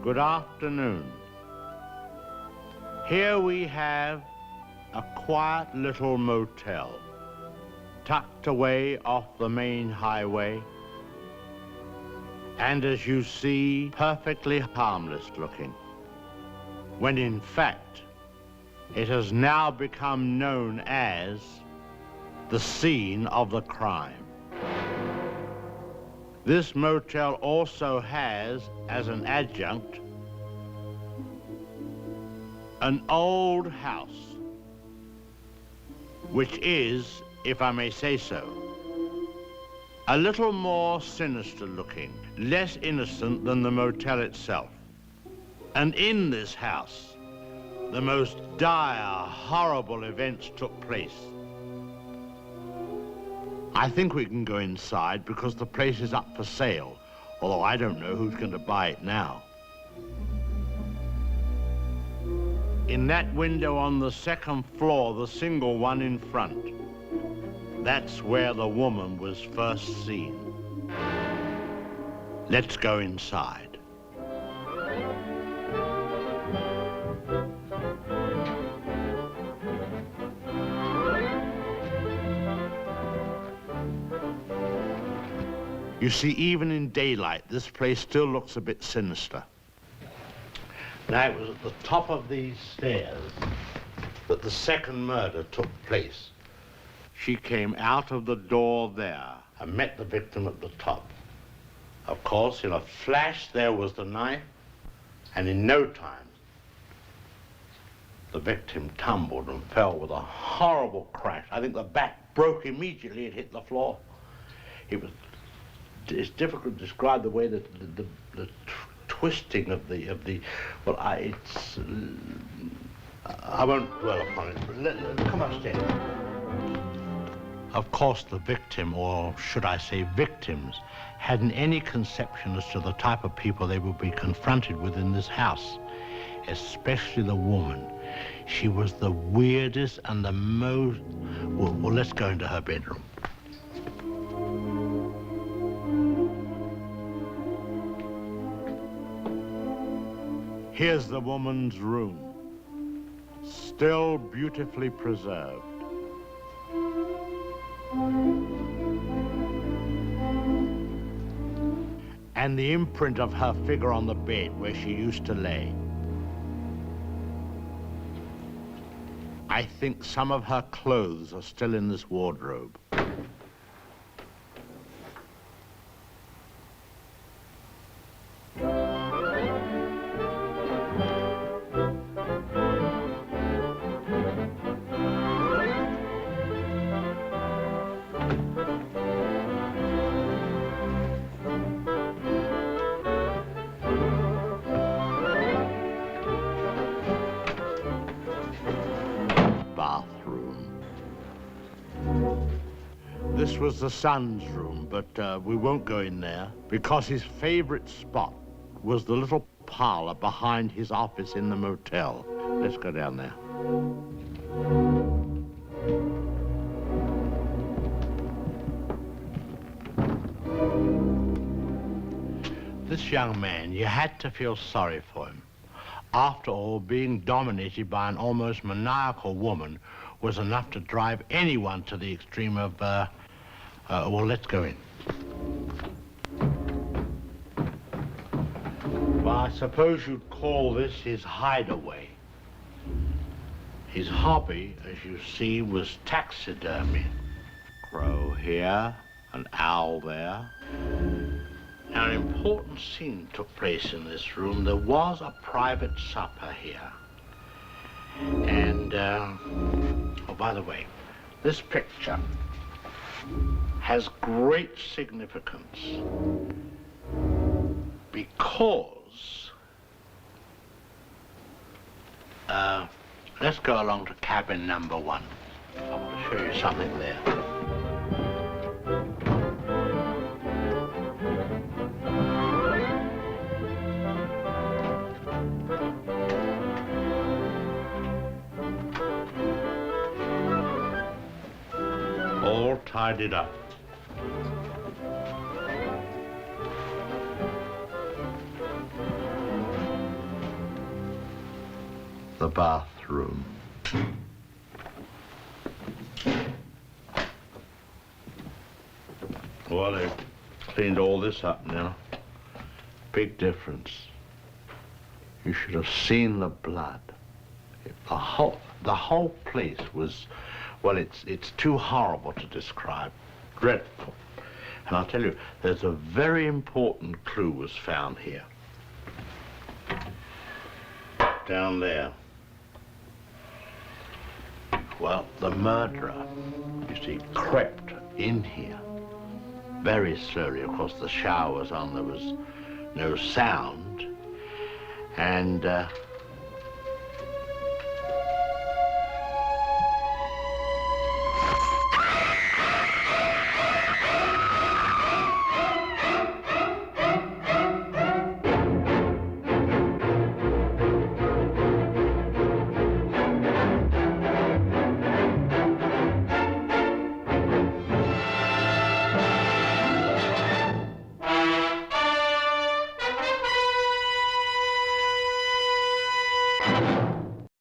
Good afternoon. Here we have a quiet little motel, tucked away off the main highway, and as you see, perfectly harmless looking, when in fact, it has now become known as the scene of the crime. This motel also has, as an adjunct, an old house, which is, if I may say so, a little more sinister looking, less innocent than the motel itself. And in this house, the most dire, horrible events took place. I think we can go inside because the place is up for sale, although I don't know who's going to buy it now. In that window on the second floor, the single one in front, that's where the woman was first seen. Let's go inside. You see, even in daylight, this place still looks a bit sinister. Now, it was at the top of these stairs that the second murder took place. She came out of the door there and met the victim at the top. Of course, in a flash, there was the knife, and in no time, the victim tumbled and fell with a horrible crash. I think the back broke immediately. It hit the floor. It's difficult to describe the way that the twisting of the well, I won't dwell upon it. Come upstairs. Of course, the victim, or should I say victims, hadn't any conception as to the type of people they would be confronted with in this house, especially the woman. She was the weirdest and the most... Well, let's go into her bedroom. Here's the woman's room, still beautifully preserved. And the imprint of her figure on the bed where she used to lay. I think some of her clothes are still in this wardrobe. This was the son's room, but we won't go in there because his favorite spot was the little parlor behind his office in the motel. Let's go down there. This young man, you had to feel sorry for him. After all, being dominated by an almost maniacal woman was enough to drive anyone to the extreme of, well, let's go in. Well, I suppose you'd call this his hideaway. His hobby, as you see, was taxidermy. Crow here, an owl there. Now, an important scene took place in this room. There was a private supper here. And, oh, by the way, this picture has great significance because, let's go along to cabin number 1. I want to show you something there. All tidied up. the bathroom. Well, they've cleaned all this up now. Big difference. You should have seen the blood. The whole place was, well, it's too horrible to describe. Dreadful. And I'll tell you, there's a very important clue was found here. Down there. Well, the murderer, you see, crept in here very slowly. Of course, the shower was on, there was no sound. And